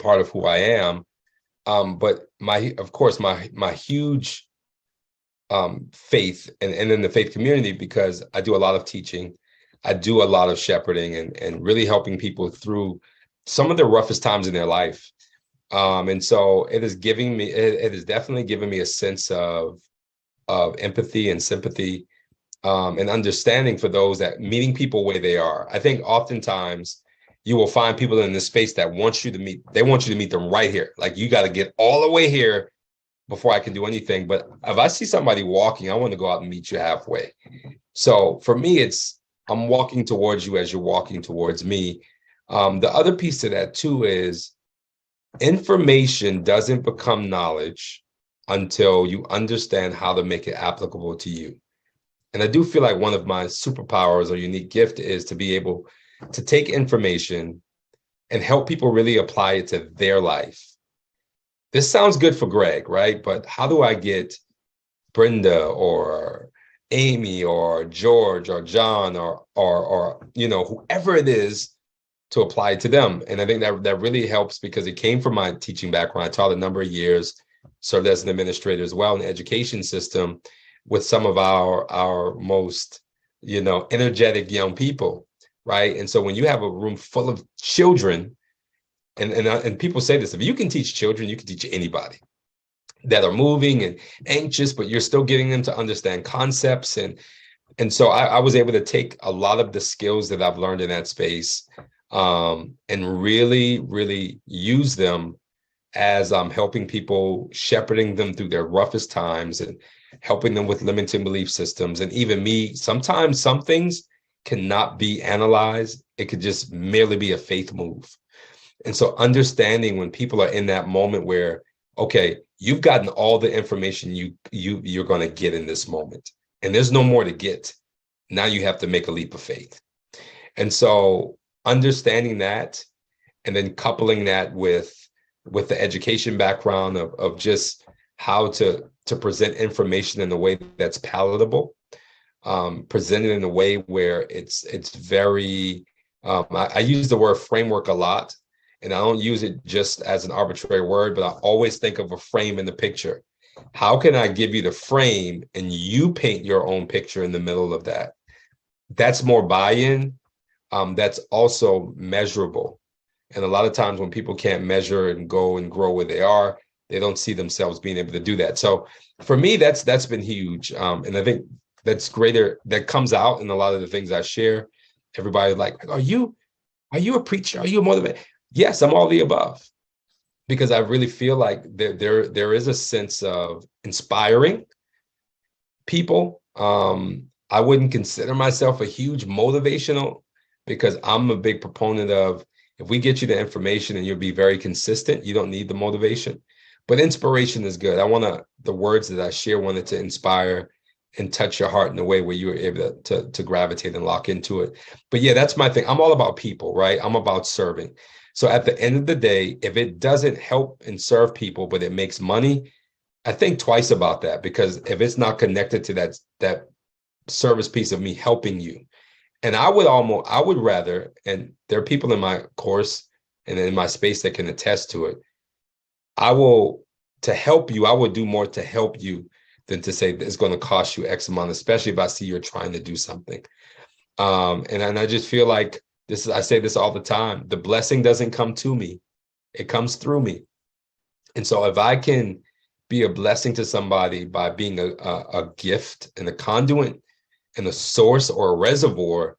part of who I am. But of course, my huge faith and in the faith community, because I do a lot of teaching, I do a lot of shepherding and really helping people through some of the roughest times in their life. And so it is definitely giving me a sense of empathy and sympathy, and understanding for those that meeting people where they are. I think oftentimes you will find people in this space that want you to meet them right here. Like, you got to get all the way here before I can do anything. But if I see somebody walking, I want to go out and meet you halfway. So for me, I'm walking towards you as you're walking towards me. The other piece to that too is information doesn't become knowledge until you understand how to make it applicable to you. And I do feel like one of my superpowers or unique gift is to be able to take information and help people really apply it to their life. This sounds good for Greg, right? But how do I get Brenda or Amy or George or John or whoever it is to apply it to them? And I think that really helps, because it came from my teaching background. I taught a number of years, served as an administrator as well in the education system with some of our most, energetic young people, right? And so when you have a room full of children, and people say this, if you can teach children, you can teach anybody that are moving and anxious, but you're still getting them to understand concepts. And so I was able to take a lot of the skills that I've learned in that space, and really, really use them as I'm helping people, shepherding them through their roughest times and helping them with limiting belief systems. And even me, sometimes some things cannot be analyzed. It could just merely be a faith move. And so understanding when people are in that moment where, okay, you've gotten all the information you're going to get in this moment, and there's no more to get. Now you have to make a leap of faith. And so understanding that, and then coupling that with the education background of just how to present information in a way that's palatable, presented in a way where it's very, I use the word framework a lot. And I don't use it just as an arbitrary word, but I always think of a frame in the picture. How can I give you the frame and you paint your own picture in the middle of that? That's more buy-in. That's also measurable. And a lot of times when people can't measure and go and grow where they are, they don't see themselves being able to do that. So for me, that's been huge. And I think that comes out in a lot of the things I share. Everybody like, are you a preacher? Are you a motivator? Yes, I'm all the above, because I really feel like there is a sense of inspiring people. I wouldn't consider myself a huge motivational, because I'm a big proponent of, if we get you the information and you'll be very consistent, you don't need the motivation. But inspiration is good. The words that I share wanted to inspire and touch your heart in a way where you were able to gravitate and lock into it. But yeah, that's my thing. I'm all about people, right? I'm about serving. So at the end of the day, if it doesn't help and serve people, but it makes money, I think twice about that, because if it's not connected to that service piece of me helping you, and I would rather, and there are people in my course and in my space that can attest to it, to help you, I would do more to help you than to say it's going to cost you X amount, especially if I see you're trying to do something. And I just feel like I say this all the time, the blessing doesn't come to me, it comes through me. And so if I can be a blessing to somebody by being a gift and a conduit and a source or a reservoir,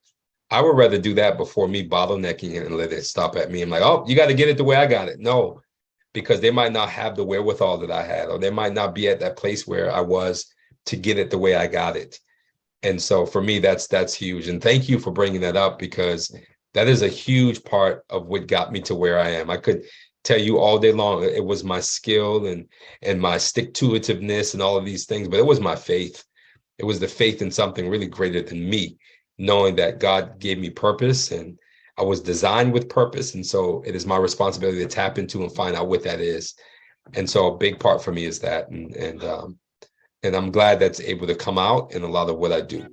I would rather do that before me bottlenecking it and let it stop at me. I'm like, oh, you got to get it the way I got it. No, because they might not have the wherewithal that I had, or they might not be at that place where I was to get it the way I got it. And so for me, that's huge. And thank you for bringing that up, because that is a huge part of what got me to where I am. I could tell you all day long, it was my skill and my stick-to-itiveness and all of these things, but it was my faith. It was the faith in something really greater than me, knowing that God gave me purpose and I was designed with purpose. And so it is my responsibility to tap into and find out what that is. And so a big part for me is that. And I'm glad that's able to come out in a lot of what I do.